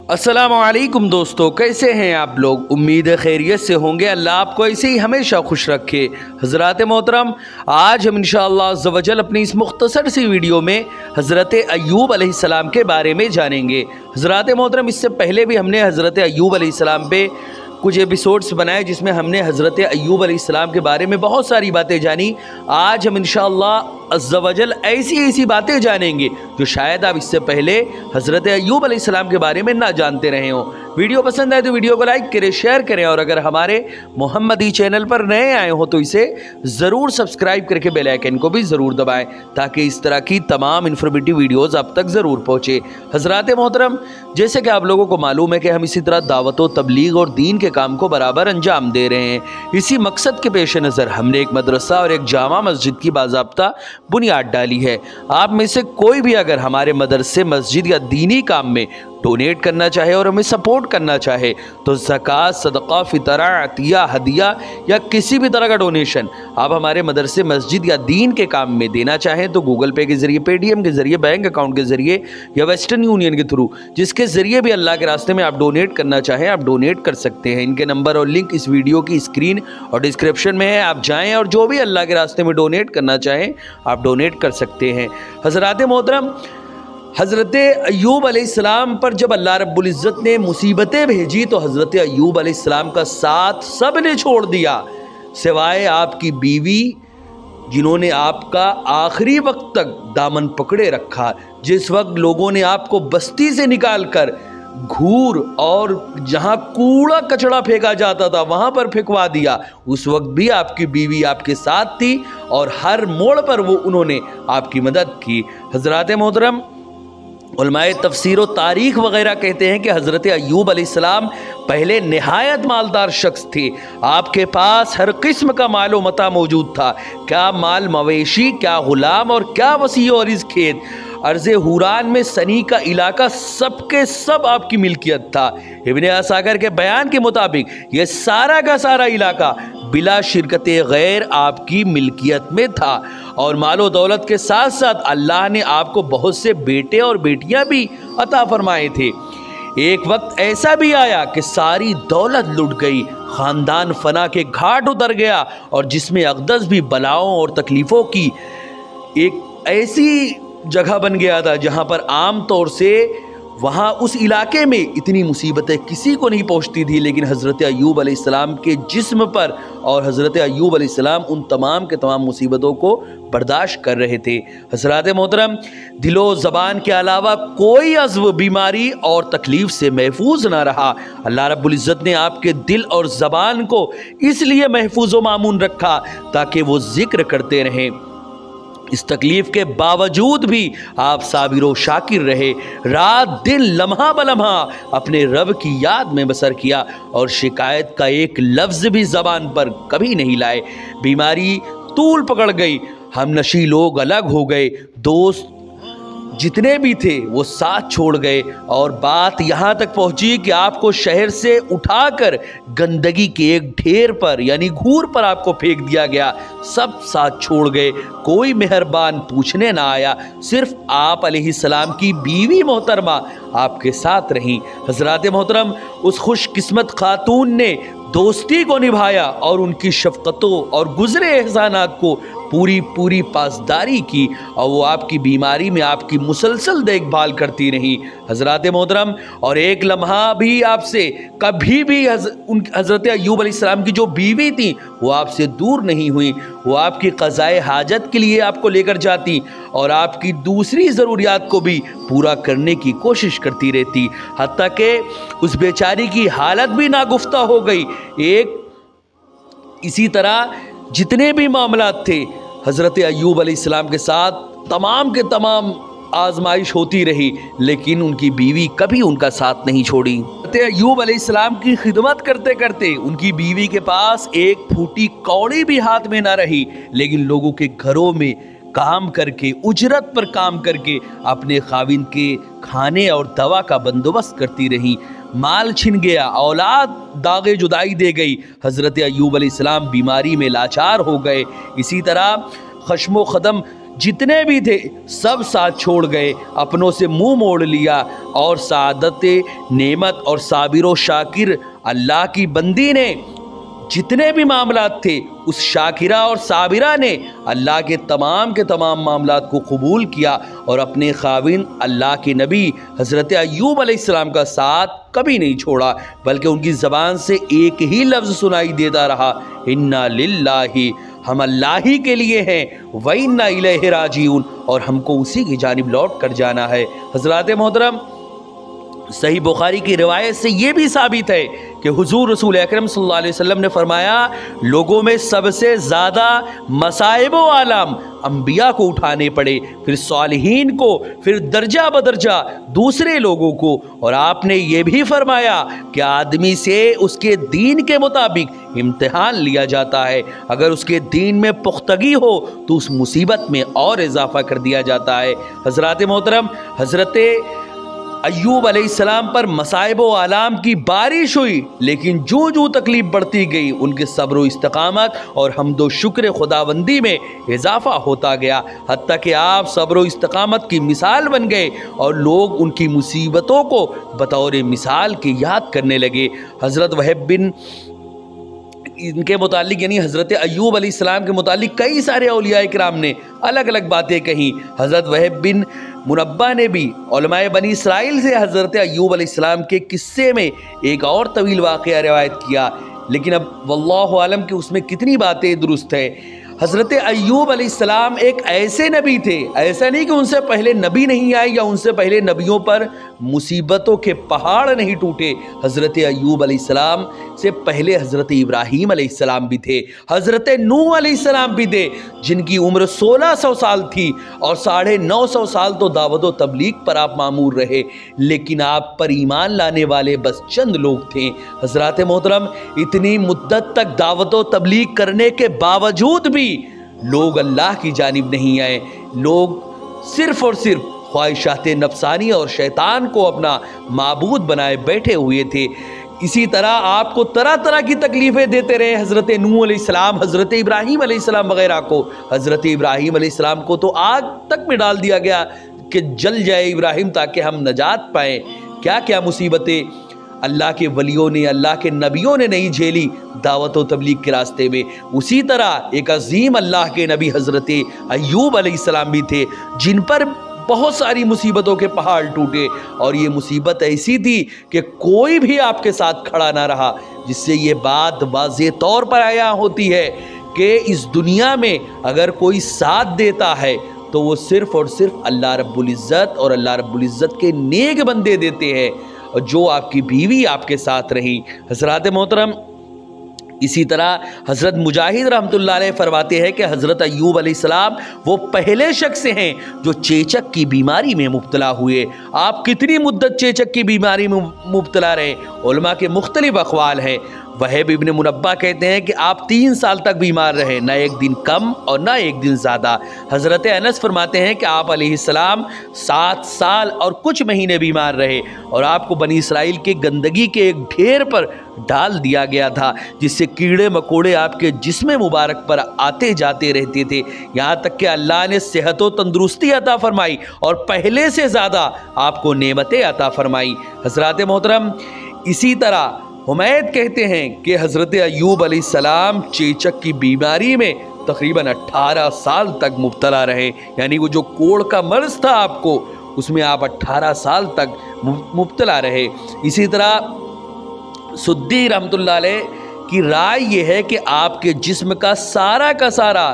अस्सलामुअलैकुम दोस्तों, कैसे हैं आप लोग। उम्मीद है खैरियत से होंगे। अल्लाह आपको ऐसे ही हमेशा खुश रखे। हज़रात मोहतरम, आज हम इंशाअल्लाह अज़्ज़ व जल अपनी इस मुख्तसर सी वीडियो में हज़रत अय्यूब अलैहिस्सलाम के बारे में जानेंगे। हज़रात मोहतरम, इससे पहले भी हमने हज़रत अय्यूब अलैहिस्सलाम पे कुछ एपिसोड्स बनाए जिसमें हमने हज़रत अय्यूब अलैहिस्सलाम के बारे में बहुत सारी बातें जानी। आज हम इंशाअल्लाह अज़्ज़ व जल ऐसी बातें जानेंगे जो शायद आप इससे पहले हज़रत अय्यूब अलैहिस्सलाम के बारे में ना जानते रहे हों। वीडियो पसंद आए तो वीडियो को लाइक करें, शेयर करें, और अगर हमारे मोहम्मदी चैनल पर नए आए हो तो इसे ज़रूर सब्सक्राइब करके बेल आइकन को भी ज़रूर दबाएं ताकि इस तरह की तमाम इन्फॉर्मेटिव वीडियोज़ आप तक ज़रूर पहुँचे। हज़रात मोहतरम, जैसे कि आप लोगों को मालूम है कि हम इसी तरह दावत व तबलीग और दीन के काम को बराबर अंजाम दे रहे हैं। इसी मकसद के पेश नज़र हमने एक मदरसा और एक जामा मस्जिद की बाज़ाब्ता बुनियाद डाली है। आप में से कोई भी अगर हमारे मदरसे, मस्जिद या दीनी काम में डोनेट करना चाहे और हमें सपोर्ट करना चाहे तो ज़कात, सदका, फितरा, अतिया, हदिया या किसी भी तरह का डोनेशन आप हमारे मदरसे, मस्जिद या दीन के काम में देना चाहें तो गूगल पे के ज़रिए, पेटीएम के ज़रिए, बैंक अकाउंट के ज़रिए या वेस्टर्न यूनियन के थ्रू, जिसके ज़रिए भी अल्लाह के रास्ते में आप डोनेट करना चाहें आप डोनेट कर सकते हैं। इनके नंबर और लिंक इस वीडियो की स्क्रीन और डिस्क्रिप्शन में है। आप जाएँ और जो भी अल्लाह के रास्ते में डोनेट करना चाहें आप डोनेट कर सकते हैं। हज़रात मोहतरम, हज़रत अय्यूब अलैहिस्सलाम पर जब अल्लाह रब्बुल इज़्ज़त ने मुसीबतें भेजी तो हज़रत अय्यूब अलैहिस्सलाम का साथ सब ने छोड़ दिया सिवाय आपकी बीवी, जिन्होंने आपका आखिरी वक्त तक दामन पकड़े रखा। जिस वक्त लोगों ने आपको बस्ती से निकाल कर घूर और जहाँ कूड़ा कचड़ा फेंका जाता था वहाँ पर फेंकवा दिया, उस वक्त भी आपकी बीवी आपके साथ थी और हर मोड़ पर वो उन्होंने आपकी मदद की। हज़रात मोहतरम, उलमाए तफसीर व तारीख़ वग़ैरह कहते हैं कि हज़रत अय्यूब अलैहिस्सलाम पहले नहायत मालदार शख्स थे। आपके पास हर किस्म का माल व मता मौजूद था। क्या माल मवेशी, क्या ग़ुलाम और क्या वसी और रिज़्क़ खेत। अर्ज़ हुरान में सनी का इलाका सबके सब आपकी मिल्कियत था। इब्ने असाकिर के बयान के मुताबिक ये सारा का सारा इलाका बिला शिरकत गैर आपकी मिल्कियत में था। और मालो दौलत के साथ साथ अल्लाह ने आपको बहुत से बेटे और बेटियां भी अता फरमाए थे। एक वक्त ऐसा भी आया कि सारी दौलत लुट गई, ख़ानदान फना के घाट उतर गया और जिसमें अक़दस भी बलाओं और तकलीफ़ों की एक ऐसी जगह बन गया था जहाँ पर आम तौर से वहाँ उस इलाके में इतनी मुसीबतें किसी को नहीं पहुँचती थी, लेकिन हज़रत अय्यूब अलैहिस्सलाम के जिस्म पर और हज़रत अय्यूब अलैहिस्सलाम उन तमाम के तमाम मुसीबतों को बर्दाश्त कर रहे थे। हज़रात मोहतरम, दिलो ज़बान के अलावा कोई अज़्व बीमारी और तकलीफ़ से महफूज ना रहा। अल्लाह रब्बुल इज़्ज़त ने आपके दिल और ज़बान को इसलिए महफूज व मामून रखा ताकि वो ज़िक्र करते रहें। इस तकलीफ़ के बावजूद भी आप साबिर व शाकिर रहे। रात दिन लम्हा बलम्हा अपने रब की याद में बसर किया और शिकायत का एक लफ्ज़ भी ज़बान पर कभी नहीं लाए। बीमारी तूल पकड़ गई, हमनशी लोग अलग हो गए, दोस्त जितने भी थे वो साथ छोड़ गए और बात यहाँ तक पहुँची कि आपको शहर से उठाकर गंदगी के एक ढेर पर यानी घूर पर आपको फेंक दिया गया। सब साथ छोड़ गए, कोई मेहरबान पूछने ना आया, सिर्फ आप अलैहिस्सलाम की बीवी मोहतरमा आपके साथ रहीं। हज़रात मोहतरम, उस खुशकिस्मत खातून ने दोस्ती को निभाया और उनकी शफ़क़तों और गुज़रे एहसानात को पूरी पासदारी की और वो आपकी बीमारी में आपकी मुसलसल देखभाल करती रहीं। हज़रात मोहतरम, और एक लम्हा भी आपसे कभी भी हज़रत अय्यूब अलैहिस्सलाम की जो बीवी थी वो आपसे दूर नहीं हुई। वो आपकी क़ज़ाए हाजत के लिए आपको लेकर जाती और आपकी दूसरी ज़रूरियात को भी पूरा करने की कोशिश करती रहती, हत्ता कि उस बेचारी की हालत भी नागुफ्ता हो गई। इसी तरह जितने भी मामलात थे हज़रत अय्यूब अलैहिस्सलाम के साथ तमाम के तमाम आजमाइश होती रही, लेकिन उनकी बीवी कभी उनका साथ नहीं छोड़ी। हज़रत अय्यूब अलैहिस्सलाम की खिदमत करते करते उनकी बीवी के पास एक फूटी कौड़ी भी हाथ में ना रही, लेकिन लोगों के घरों में काम करके, उजरत पर काम करके अपने खाविंद के खाने और दवा का बंदोबस्त करती रही। माल छिन गया, औलाद दागे जुदाई दे गई, हज़रत अय्यूब अलैहिस्सलाम बीमारी में लाचार हो गए। इसी तरह खश्मो ख़दम जितने भी थे सब साथ छोड़ गए, अपनों से मुंह मोड़ लिया, और सादत नेमत और साबिर व शाकिर अल्लाह की बंदी ने जितने भी मामलात थे, उस शाकिरा और साबिरा ने अल्लाह के तमाम मामलात को कबूल किया और अपने खाविन अल्लाह के नबी हज़रत अय्यूब अलैहिस्सलाम का साथ कभी नहीं छोड़ा, बल्कि उनकी ज़बान से एक ही लफ्ज़ सुनाई देता रहा, इन्ना लिल्लाही, हम अल्लाह ही के लिए हैं, व इन्ना इलैहि राजिऊन, और हमको उसी की जानिब लौट कर जाना है। हज़रात मोहतरम, सही बुखारी की रिवायत से ये भी साबित है कि हुजूर रसूल अकरम सल्लल्लाहु अलैहि वसल्लम ने फरमाया, लोगों में सबसे ज़्यादा मसाइब व आलम अंबिया को उठाने पड़े, फिर सालिहीन को, फिर दर्जा बदर्जा दूसरे लोगों को। और आपने ये भी फरमाया कि आदमी से उसके दीन के मुताबिक इम्तिहान लिया जाता है, अगर उसके दीन में पुख्तगी हो तो उस मुसीबत में और इजाफा कर दिया जाता है। हज़रात मोहतरम, हज़रत अय्यूब अलैहिस्सलाम पर मसाइब व आलाम की बारिश हुई, लेकिन जो जो तकलीफ बढ़ती गई, उनके सब्र व इस्तकामत और हम्द व शुक्र खुदाबंदी में इजाफा होता गया, हत्ता कि आप सब्र व इस्तकामत की मिसाल बन गए और लोग उनकी मुसीबतों को बतौर मिसाल के याद करने लगे। हज़रत वहब बिन इनके मुतालिक, यानी हज़रत अय्यूब अलैहिस्सलाम के मुतालिक कई सारे औलिया इकराम ने अलग अलग बातें कहीं। हज़रत वहब बिन मुनब्बा ने भी उलमाए बनी इसराइल से हज़रत अय्यूब अलैहिस्सलाम के किस्से में एक और तवील वाक़या रिवायत किया, लेकिन अब वल्लाहु आलम कि उसमें कितनी बातें दुरुस्त है। हज़रत अय्यूब अलैहिस्सलाम एक ऐसे नबी थे, ऐसा नहीं कि उनसे पहले नबी नहीं आए या उनसे पहले नबियों पर मुसीबतों के पहाड़ नहीं टूटे। हज़रत अय्यूब अलैहिस्सलाम से पहले हज़रत इब्राहीम अलैहिस्सलाम भी थे, हज़रत नूह अलैहिस्सलाम भी थे, जिनकी उम्र 1600 साल थी और 950 साल तो दावत व तबलीग पर आप मामूर रहे, लेकिन आप पर ईमान लाने वाले बस चंद लोग थे। हज़रात मोहतरम, इतनी मुद्दत तक दावत व तबलीग करने के बावजूद भी लोग अल्लाह की जानिब नहीं आए, लोग सिर्फ़ और सिर्फ ख्वाहिशात नफसानी और शैतान को अपना माबूद बनाए बैठे हुए थे। इसी तरह आपको तरह तरह की तकलीफ़ें देते रहे हज़रत नूह अलैहिस्सलाम, हज़रत इब्राहीम अलैहिस्सलाम वग़ैरह को। हज़रत इब्राहीम अलैहिस्सलाम को तो आग तक में डाल दिया गया कि जल जाए इब्राहीम ताकि हम नजात पाएँ। क्या क्या मुसीबतें अल्लाह के वलियों ने, अल्लाह के नबियों ने नहीं झेली दावत व तबलीग के रास्ते में। उसी तरह एक अजीम अल्लाह के नबी हज़रत अय्यूब अलैहिस्सलाम भी थे, जिन पर बहुत सारी मुसीबतों के पहाड़ टूटे, और ये मुसीबत ऐसी थी कि कोई भी आपके साथ खड़ा ना रहा, जिससे ये बात वाज़ेह तौर पर आया होती है कि इस दुनिया में अगर कोई साथ देता है तो वो सिर्फ़ और सिर्फ अल्लाह रब्बुल इज़्ज़त और अल्लाह रब्बुल इज़्ज़त के नेक बंदे देते हैं, और जो आपकी बीवी आपके साथ रही। हज़रात मोहतरम, इसी तरह हज़रत मुजाहिद रहमतुल्लाह अलैह फरमाते हैं कि हज़रत अय्यूब अलैहिस्सलाम वो पहले शख्स हैं जो चेचक की बीमारी में मुब्तला हुए। आप कितनी मुद्दत चेचक की बीमारी में मुब्तला रहे, उलमा के मुख्तलिफ अक़वाल हैं। वहब इब्न मुनब्बा कहते हैं कि आप 3 साल तक बीमार रहे, ना एक दिन कम और ना एक दिन ज़्यादा। हज़रत अनस फरमाते हैं कि आप अलैहिस्सलाम 7 साल और कुछ महीने बीमार रहे, और आपको बनी इसराइल के गंदगी के एक ढेर पर डाल दिया गया था, जिससे कीड़े मकोड़े आपके जिस्म मुबारक पर आते जाते रहते थे, यहाँ तक कि अल्लाह ने सेहत व तंदुरुस्ती अता फरमाई और पहले से ज़्यादा आपको नेमतें अता फरमाई। हज़रात मोहतरम, इसी तरह हुमैद कहते हैं कि हज़रत अय्यूब अलैहिस्सलाम चेचक की बीमारी में तकरीबन 18 साल तक मुब्तला रहे, यानी वो जो कोढ़ का मर्ज़ था आपको, उसमें आप 18 साल तक मुब्तला रहे। इसी तरह सुद्दी रहमतुल्लाह अलैह की राय ये है कि आपके जिस्म का सारा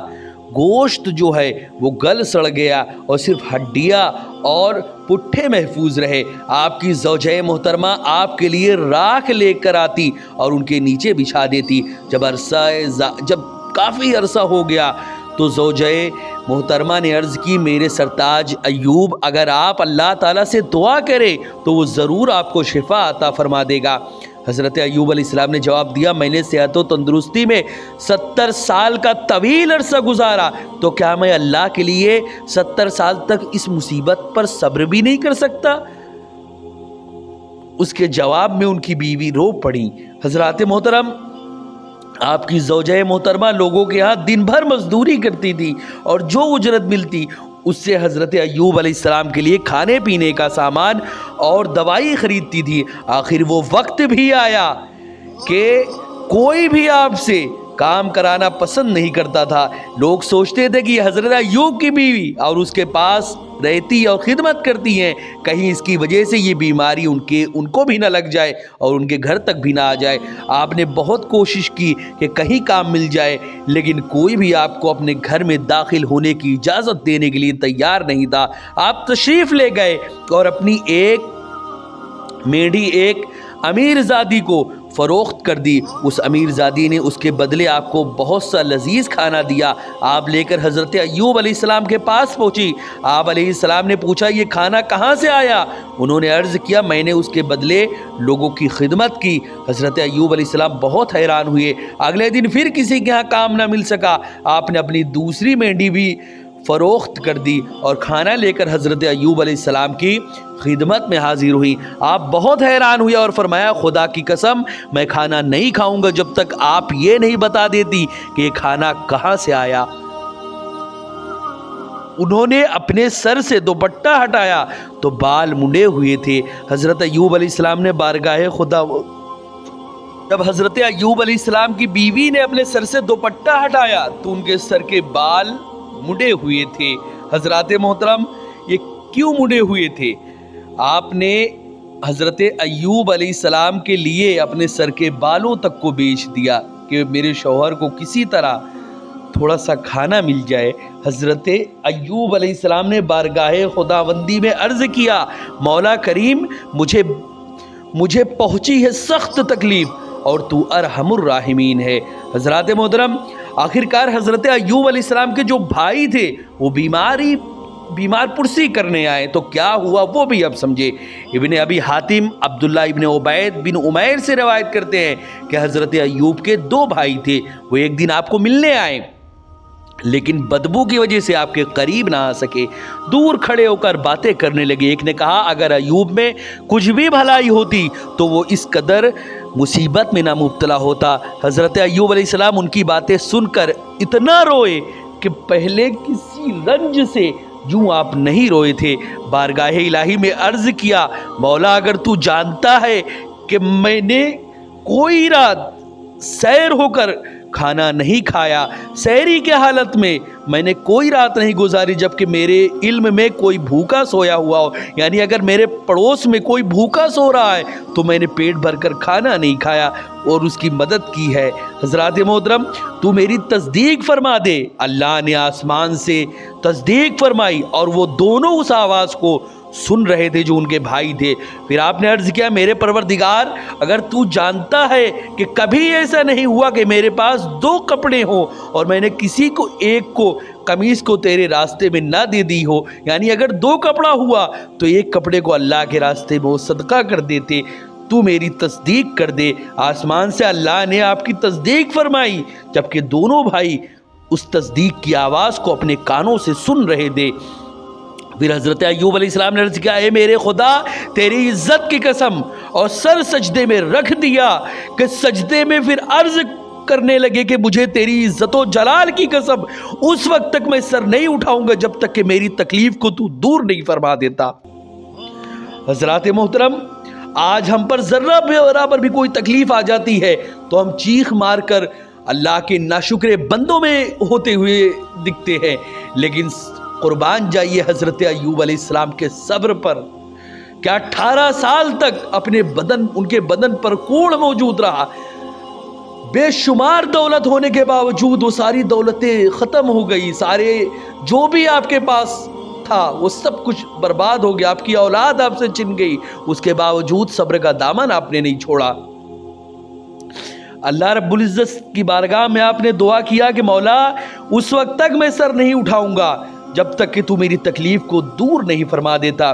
गोश्त जो है वो गल सड़ गया और सिर्फ हड्डियाँ और पुट्ठे महफूज रहे। आपकी ज़ौजे मोहतरमा आपके लिए राख लेकर आती और उनके नीचे बिछा देती। जब काफ़ी अरसा हो गया तो ज़ौजे मोहतरमा ने अर्ज़ की, मेरे सरताज अय्यूब, अगर आप अल्लाह ताला से दुआ करें तो वो ज़रूर आपको शिफा अता फरमा देगा। हज़रत अय्यूब अलैहिस्सलाम ने जवाब दिया, मैंने सेहत व तंदुरुस्ती में 70 साल का तवील अरसा गुजारा, तो क्या मैं अल्लाह के लिए 70 साल तक इस मुसीबत पर सब्र भी नहीं कर सकता? उसके जवाब में उनकी बीवी रो पड़ी। हज़रात मोहतरम, आपकी ज़ौजा मोहतरमा लोगों के यहाँ दिन भर मजदूरी करती थी और जो उजरत मिलती उससे हज़रत अय्यूब अलैहिस्सलाम के लिए खाने पीने का सामान और दवाई ख़रीदती थी। आखिर वो वक्त भी आया कि कोई भी आपसे काम कराना पसंद नहीं करता था। लोग सोचते थे कि हज़रत अय्यूब की बीवी और उसके पास रहती और ख़िदमत करती हैं, कहीं इसकी वजह से ये बीमारी उनको भी ना लग जाए और उनके घर तक भी ना आ जाए। आपने बहुत कोशिश की कि कहीं काम मिल जाए, लेकिन कोई भी आपको अपने घर में दाखिल होने की इजाज़त देने के लिए तैयार नहीं था। आप तशरीफ़ ले गए और अपनी एक मेढ़ी एक अमीरज़ादी को फ़रोख्त कर दी। उस अमीरज़ादी ने उसके बदले आपको बहुत सा लजीज़ खाना दिया। आप लेकर हज़रत अय्यूब अलैहिस्सलाम के पास पहुँची। आप अलैहिस्सलाम ने पूछा, ये खाना कहाँ से आया? उन्होंने अर्ज़ किया, मैंने उसके बदले लोगों की खिदमत की। हज़रत अय्यूब अलैहिस्सलाम बहुत हैरान हुए। अगले दिन फिर किसी के यहाँ काम ना मिल सका। आपने अपनी दूसरी मेंढी भी फ़रोख्त कर दी और खाना लेकर हज़रत अय्यूब अलैहिस्सलाम की खिदमत में हाजिर हुई। आप बहुत हैरान हुए और फरमाया, खुदा की कसम मैं खाना नहीं खाऊंगा जब तक आप ये नहीं बता देती कि ये खाना कहाँ से आया। उन्होंने अपने सर से दुपट्टा हटाया तो बाल मुंडे हुए थे। हज़रत अय्यूब अलैहिस्सलाम ने बारगाह खुदा जब हज़रत अय्यूब अलैहिस्सलाम की बीवी ने अपने सर से दुपट्टा हटाया तो उनके सर के बाल मुड़े हुए थे। हज़रत मोहतरम, ये क्यों मुड़े हुए थे? आपने हज़रत अय्यूब अलैहिस्सलाम के लिए अपने सर के बालों तक को बेच दिया कि मेरे शौहर को किसी तरह थोड़ा सा खाना मिल जाए। हज़रत अय्यूब अलैहिस्सलाम ने बारगाह खुदावंदी में अर्ज़ किया, मौला करीम, मुझे पहुँची है सख्त तकलीफ़ और तू अरहमुर राहिमीन है। हज़रत मोहतरम, आखिरकार हज़रत अय्यूब अलैहिस्सलाम के जो भाई थे वो बीमार पुरसी करने आए, तो क्या हुआ वो भी अब समझे। इब्ने अबी हातिम अब्दुल्ला इब्ने उबैद बिन उमैर से रवायत करते हैं कि हज़रत अय्यूब के 2 भाई थे। वो एक दिन आपको मिलने आए, लेकिन बदबू की वजह से आपके करीब ना आ सके। दूर खड़े होकर बातें करने लगे। एक ने कहा, अगर अय्यूब में कुछ भी भलाई होती तो वो इस कदर मुसीबत में ना मुब्तला होता। हज़रत अय्यूब अलैहिस्सलाम उनकी बातें सुनकर इतना रोए कि पहले किसी रंज से यूँ आप नहीं रोए थे। बारगाह इलाही में अर्ज़ किया, मौला, अगर तू जानता है कि मैंने कोई रात सैर होकर खाना नहीं खाया, सहरी के हालत में मैंने कोई रात नहीं गुजारी जबकि मेरे इल्म में कोई भूखा सोया हुआ हो, यानी अगर मेरे पड़ोस में कोई भूखा सो रहा है तो मैंने पेट भरकर खाना नहीं खाया और उसकी मदद की है। हज़रत मोहतरम, तू मेरी तस्दीक फरमा दे। अल्लाह ने आसमान से तस्दीक फरमाई और वो दोनों उस आवाज़ को सुन रहे थे जो उनके भाई थे। फिर आपने अर्ज़ किया, मेरे परवरदिगार, अगर तू जानता है कि कभी ऐसा नहीं हुआ कि मेरे पास 2 कपड़े हों और मैंने किसी को एक को कमीज़ को तेरे रास्ते में ना दे दी हो, यानी अगर 2 कपड़ा हुआ तो एक कपड़े को अल्लाह के रास्ते में वो सदका कर देते, तू मेरी तस्दीक कर दे। आसमान से अल्लाह ने आपकी तस्दीक फरमाई जबकि दोनों भाई उस तस्दीक की आवाज़ को अपने कानों से सुन रहे थे। फिर हज़रत अय्यूब अलैहिस्सलाम ने अर्ज़ किया, ए मेरे खुदा, तेरी इज़्ज़त की कसम, और सर सजदे में रख दिया कि सजदे में फिर अर्ज़ करने लगे कि मुझे तेरी इज़्ज़त व जलाल की कसम, उस वक्त तक मैं सर नहीं उठाऊंगा जब तक कि मेरी तकलीफ़ को तू दूर नहीं फरमा देता। हज़रत मोहतरम, आज हम पर ज़र्रा बराबर भी कोई तकलीफ़ आ जाती है तो हम चीख मार कर अल्लाह के नाशुक्रे बंदों में होते हुए दिखते हैं, लेकिन कुर्बान जाइए हज़रत अय्यूब अलैहिस्सलाम के सब्र पर। क्या 18 साल तक उनके बदन पर कोढ़ मौजूद रहा। बेशुमार दौलत होने के बावजूद वो सारी दौलतें ख़त्म हो गई, सारे जो भी आपके पास था वो सब कुछ बर्बाद हो गया, आपकी औलाद आपसे छिन गई, उसके बावजूद सब्र का दामन आपने नहीं छोड़ा। अल्लाह रब्बुल इज़्ज़त की बारगाह में आपने दुआ किया कि मौला, उस वक्त तक मैं सर नहीं उठाऊंगा जब तक कि तू मेरी तकलीफ़ को दूर नहीं फरमा देता।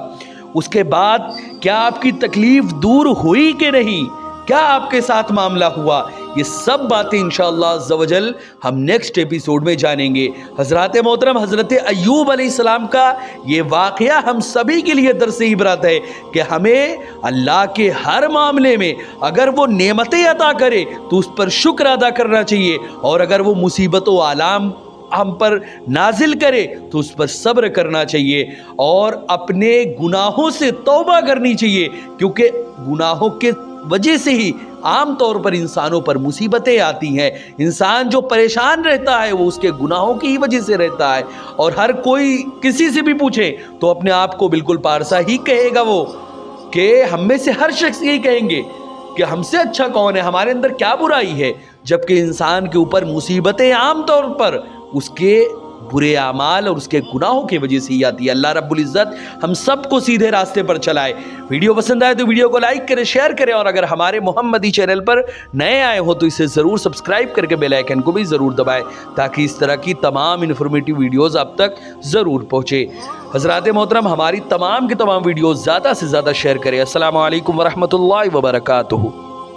उसके बाद क्या आपकी तकलीफ़ दूर हुई कि नहीं? क्या आपके साथ मामला हुआ, ये सब बातें इंशाअल्लाह अज़्ज़ व जल हम नेक्स्ट एपिसोड में जानेंगे। हज़रात मोहतरम, हज़रत अय्यूब अलैहिस्सलाम का ये वाक़या हम सभी के लिए दर्स इबरत है कि हमें अल्लाह के हर मामले में अगर वो नेमतें अता करे तो उस पर शुक्र अदा करना चाहिए, और अगर वो मुसीबत व आलाम हम पर नाजिल करे तो उस पर सब्र करना चाहिए, और अपने गुनाहों से तौबा करनी चाहिए, क्योंकि गुनाहों के वजह से ही आम तौर पर इंसानों पर मुसीबतें आती हैं। इंसान जो परेशान रहता है वो उसके गुनाहों की ही वजह से रहता है। और हर कोई किसी से भी पूछे तो अपने आप को बिल्कुल पारसा ही कहेगा वो, कि हम में से हर शख्स यही कहेंगे कि हमसे अच्छा कौन है, हमारे अंदर क्या बुराई है। जबकि इंसान के ऊपर मुसीबतें आम तौर पर उसके बुरे आमाल और उसके गुनाहों की वजह से ही आती है। अल्लाह रब्बुल इज़्ज़त हम सबको सीधे रास्ते पर चलाए। वीडियो पसंद आए तो वीडियो को लाइक करें, शेयर करें, और अगर हमारे मोहम्मदी चैनल पर नए आए हो तो इसे ज़रूर सब्सक्राइब करके बेल आइकन को भी ज़रूर दबाएं, ताकि इस तरह की तमाम इन्फॉर्मेटिव वीडियोज़ आप तक ज़रूर पहुँचे। हज़रात मोहतरम, हमारी तमाम की तमाम वीडियोज़ ज़्यादा से ज़्यादा शेयर करें। अस्सलामु अलैकुम वरहमतुल्लाहि वबरकातुहू।